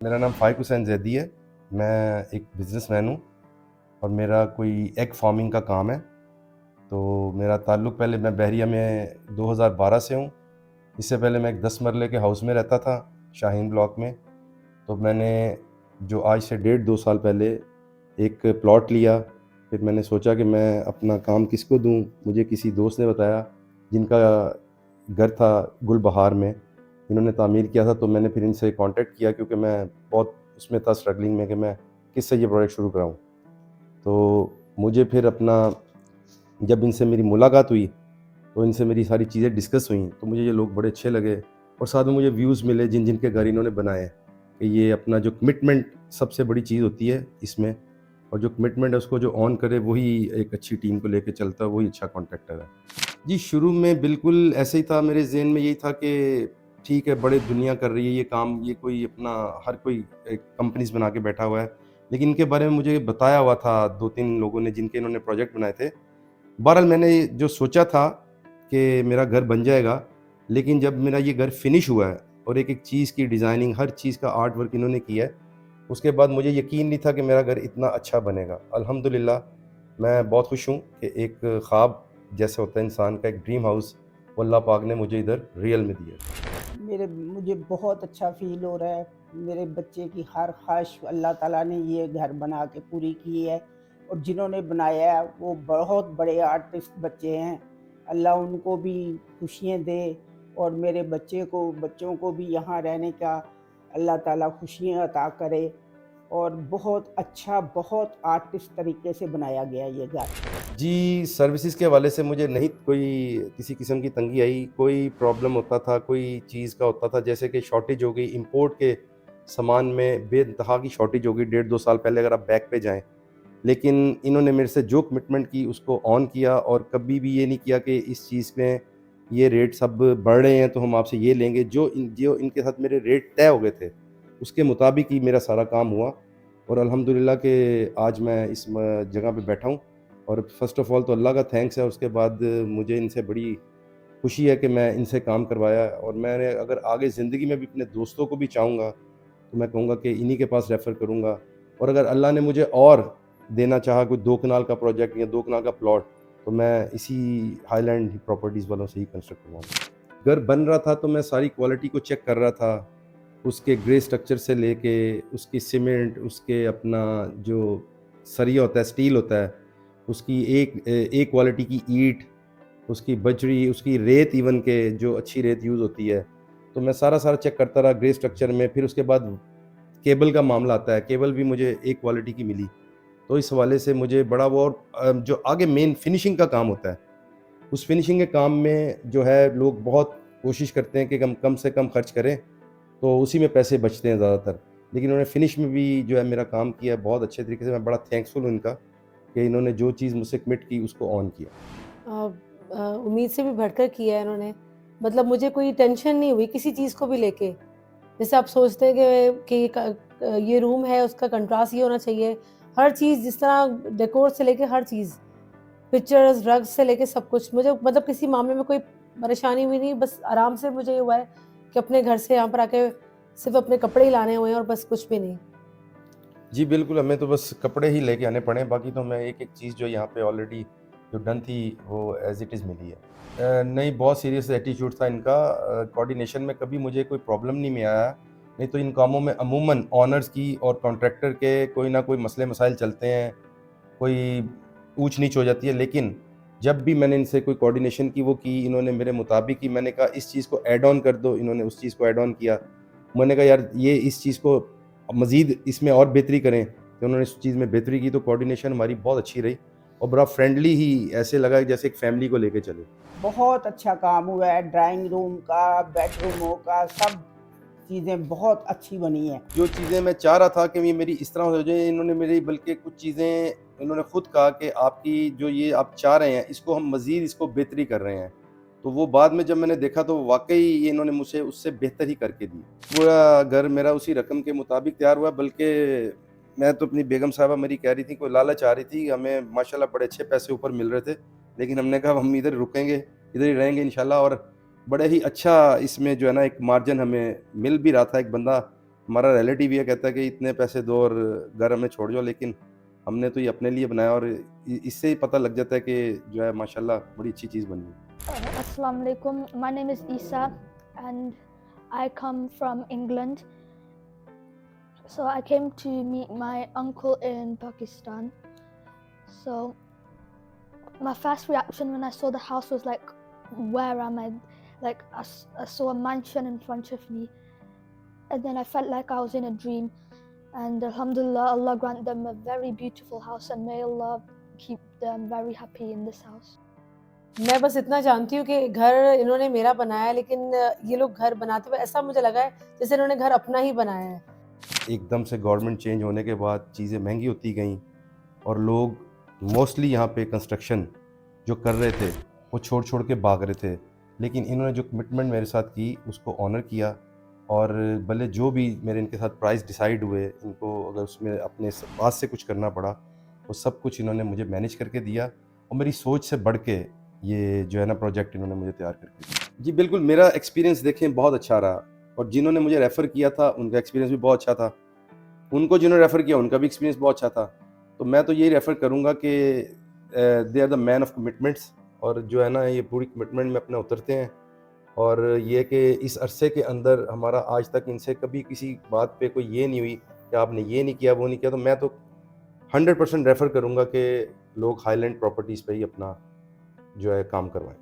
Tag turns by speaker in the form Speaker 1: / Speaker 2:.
Speaker 1: मेरा नाम फ़ाइक हुसैन ज़ैदी है। मैं एक बिज़नेसमैन हूँ और मेरा कोई एग फार्मिंग का काम है। तो मेरा ताल्लुक़ पहले मैं बहरिया में 2012 से हूँ। इससे पहले मैं एक 10 मरले के हाउस में रहता था, शाहीन ब्लॉक में। तो मैंने जो आज से 1.5-2 साल पहले एक प्लॉट लिया। फिर मैंने सोचा कि मैं अपना काम किसको दूँ? मुझे किसी दोस्त ने बताया, जिनका घर था गुलबहार में, इन्होंने तामीर किया था। तो मैंने फिर इनसे कॉन्टैक्ट किया क्योंकि मैं बहुत उसमें था स्ट्रगलिंग में कि मैं किससे ये प्रोजेक्ट शुरू कराऊँ। तो मुझे फिर अपना जब इनसे मेरी मुलाकात हुई, तो इनसे मेरी सारी चीज़ें डिस्कस हुईं, तो मुझे ये लोग बड़े अच्छे लगे और साथ में मुझे व्यूज़ मिले जिन के घर इन्होंने बनाए हैं कि ये अपना जो कमिटमेंट सबसे बड़ी चीज़ होती है इसमें, और जो कमिटमेंट है उसको जो ऑन करे वही एक अच्छी टीम को लेके चलता है, वही अच्छा कॉन्ट्रैक्टर है। जी, शुरू में बिल्कुल ऐसे ही था, मेरे ज़हन में यही था कि ठीक है, बड़े दुनिया कर रही है ये काम, ये कोई अपना हर कोई एक कंपनीज़ बना के बैठा हुआ है। लेकिन इनके बारे में मुझे बताया हुआ था 2-3 लोगों ने जिनके इन्होंने प्रोजेक्ट बनाए थे। बहरहाल मैंने जो सोचा था कि मेरा घर बन जाएगा, लेकिन जब मेरा ये घर फिनिश हुआ है और एक-एक चीज़ की डिज़ाइनिंग, हर चीज़ का आर्ट वर्क इन्होंने किया है, उसके बाद मुझे यकीन नहीं था कि मेरा घर इतना अच्छा बनेगा। अल्हम्दुलिल्लाह, मैं बहुत खुश हूँ कि एक ख्वाब जैसे होता है इंसान का, एक ड्रीम हाउस, वो अल्लाह पाक ने मुझे इधर रियल में दिया है।
Speaker 2: मुझे बहुत अच्छा फ़ील हो रहा है। मेरे बच्चे की हर ख़्वाहिश अल्लाह ताला ने ये घर बना के पूरी की है और जिन्होंने बनाया है वो बहुत बड़े आर्टिस्ट बच्चे हैं। अल्लाह उनको भी खुशियाँ दे और मेरे बच्चों को भी यहाँ रहने का अल्लाह ताला खुशियाँ अता करे और बहुत अच्छा, बहुत आर्टिस्ट तरीके से बनाया गया है ये घर।
Speaker 1: जी, सर्विसेज़ के हवाले से मुझे नहीं कोई किसी किस्म की तंगी आई। कोई प्रॉब्लम होता था, कोई चीज़ का होता था, जैसे कि शॉर्टेज हो गई, इम्पोर्ट के सामान में बेइंतहा की शॉर्टेज हो गई 1.5-2 साल पहले, अगर आप बैक पे जाएँ। लेकिन इन्होंने मेरे से जो कमिटमेंट की उसको ऑन किया और कभी भी ये नहीं किया कि इस चीज़ में ये रेट्स अब बढ़ रहे हैं तो हम आपसे ये लेंगे। जो इनके साथ मेरे रेट तय हो गए थे, उसके मुताबिक ही मेरा सारा काम हुआ और अल्हम्दुलिल्लाह कि आज मैं इस जगह पे बैठा हूँ। और फ़र्स्ट ऑफ़ ऑल तो अल्लाह का थैंक्स है, उसके बाद मुझे इनसे बड़ी खुशी है कि मैं इनसे काम करवाया है। और मैंने अगर आगे ज़िंदगी में भी अपने दोस्तों को भी चाहूँगा, तो मैं कहूँगा कि इन्हीं के पास रेफ़र करूँगा। और अगर अल्लाह ने मुझे और देना चाहा कोई 2 कनाल का प्रोजेक्ट या 2 कनाल का प्लॉट, तो मैं इसी हाईलैंड प्रॉपर्टीज़ वालों से ही कंस्ट्रक्ट करवाऊँगा। घर बन रहा था तो मैं सारी क्वालिटी को चेक कर रहा था, उसके ग्रे स्ट्रक्चर से लेके उसकी सीमेंट, उसके अपना जो सरिया होता है, स्टील होता है, उसकी ए क्वालिटी की ईंट, उसकी बजरी, उसकी रेत, इवन के जो अच्छी रेत यूज़ होती है। तो मैं सारा चेक करता रहा ग्रे स्ट्रक्चर में। फिर उसके बाद केबल का मामला आता है, केबल भी मुझे एक क्वालिटी की मिली। तो इस हवाले से मुझे बड़ा वो, और जो आगे मेन फिनिशिंग का काम होता है, उस फिनिशिंग के काम में जो है लोग बहुत कोशिश करते हैं कि कम कम से कम खर्च करें, तो उसी में पैसे बचते हैं ज़्यादातर। लेकिन उन्होंने फिनिश में भी जो है मेरा काम किया है बहुत अच्छे तरीके से। मैं बड़ा थैंकफुल हूँ इनका कि इन्होंने जो चीज़ मुझसे कमिट की उसको ऑन किया।
Speaker 3: उम्मीद से भी बढ़कर किया है इन्होंने। मतलब मुझे कोई टेंशन नहीं हुई किसी चीज़ को भी लेके। जैसे आप सोचते हैं ये रूम है उसका कंट्रास्ट ये होना चाहिए। हर चीज़ जिस तरह डेकोर से लेके हर चीज़, पिक्चर्स, रग्स से लेके सब कुछ। मुझे मतलब किसी मामले में कोई परेशानी हुई नहीं, बस आराम से मुझे ये हुआ है कि अपने घर से यहाँ पर आके सिर्फ़ अपने कपड़े ही लाने हुए हैं और बस कुछ भी नहीं।
Speaker 1: जी, बिल्कुल, हमें तो बस कपड़े ही लेके आने पड़े हैं, बाकी तो हमें एक-एक चीज़ जो यहाँ पे ऑलरेडी जो डन थी, वो एज़ इट इज़ मिली है। नहीं, बहुत सीरियस एटीट्यूड था इनका। कोऑर्डिनेशन में कभी मुझे कोई प्रॉब्लम नहीं में आया, नहीं तो इन कामों में अमूमन ओनर्स की और कॉन्ट्रैक्टर के कोई ना कोई मसले-मसाइल चलते हैं, कोई ऊँच-नीच हो जाती है। लेकिन जब भी मैंने इनसे कोई कोऑर्डिनेशन की, वो की इन्होंने मेरे मुताबिक ही। मैंने कहा इस चीज़ को ऐड ऑन कर दो, इन्होंने उस चीज़ को ऐड ऑन किया। मैंने कहा यार ये इस चीज़ को मज़ीद इसमें और बेहतरी करें, तो उन्होंने इस चीज़ में बेहतरी की। तो कोऑर्डिनेशन हमारी बहुत अच्छी रही और बड़ा फ्रेंडली ही, ऐसे लगा जैसे एक फैमिली को लेके चले।
Speaker 2: बहुत अच्छा काम हुआ है, ड्राइंग रूम का, बेडरूमों का, सब चीज़ें बहुत अच्छी बनी हैं।
Speaker 1: जो चीज़ें मैं चाह रहा था कि ये मेरी इस तरह हो जाए, इन्होंने मेरी बल्कि कुछ चीज़ें इन्होंने खुद कहा कि आपकी जो ये आप चाह रहे हैं, इसको हम मज़ीद इसको बेहतरी कर रहे हैं। तो वो बाद में जब मैंने देखा तो वाक़ई ये इन्होंने मुझे उससे बेहतर ही करके दी। पूरा घर मेरा उसी रकम के मुताबिक तैयार हुआ, बल्कि मैं तो अपनी बेगम साहिबा मेरी कह रही थी, कोई लालच आ रही थी, हमें माशाल्लाह बड़े अच्छे पैसे ऊपर मिल रहे थे। लेकिन हमने कहा हम इधर रुकेंगे, इधर ही रहेंगे इंशाल्लाह। और बड़े ही अच्छा इसमें जो है ना एक मार्जिन हमें मिल भी रहा था। एक बंदा हमारा रिलेटिव ये कहता है कि इतने पैसे दो और घर हमें छोड़ जाओ, लेकिन हमने तो ये अपने लिए बनाया और इससे ही पता लग जाता है कि जो है माशाल्लाह बड़ी अच्छी चीज़ बनी है।
Speaker 4: Assalamu alaikum. My name is Isa and I come from England. So I came to meet my uncle in Pakistan. So my first reaction when I saw the house was like, where am I? Like I saw a mansion in front of me, and then I felt like I was in a dream. And Alhamdulillah, Allah grant them a very beautiful house, and may Allah keep them very happy in this house.
Speaker 3: मैं बस इतना जानती हूँ कि घर इन्होंने मेरा बनाया है, लेकिन ये लोग घर बनाते हुए ऐसा मुझे लगा है जैसे इन्होंने घर अपना ही बनाया है।
Speaker 1: एकदम से गवर्नमेंट चेंज होने के बाद चीज़ें महंगी होती गईं और लोग मोस्टली यहाँ पे कंस्ट्रक्शन जो कर रहे थे वो छोड़ छोड़ के भाग रहे थे, लेकिन इन्होंने जो कमिटमेंट मेरे साथ की उसको ऑनर किया और भले जो भी मेरे इनके साथ प्राइस डिसाइड हुए, इनको अगर उसमें अपने पास से कुछ करना पड़ा वो सब कुछ इन्होंने मुझे मैनेज करके दिया और मेरी सोच से बढ़ के ये जो है ना प्रोजेक्ट इन्होंने मुझे तैयार करके दिया। जी बिल्कुल, मेरा एक्सपीरियंस देखें बहुत अच्छा रहा और जिन्होंने मुझे रेफ़र किया था उनका एक्सपीरियंस भी बहुत अच्छा था, उनको जिन्होंने रेफ़र किया उनका भी एक्सपीरियंस बहुत अच्छा था। तो मैं तो यही रेफ़र करूँगा कि they are the man of commitments, और जो है ना ये पूरी कमिटमेंट में अपना उतरते हैं और ये कि इस अरसे के अंदर हमारा आज तक इनसे कभी किसी बात पे कोई ये नहीं हुई कि आपने ये नहीं किया वो नहीं किया, तो मैं तो 100% रेफ़र करूँगा कि लोग हाईलैंड प्रॉपर्टीज़ पे ही अपना जो है काम करवाएं।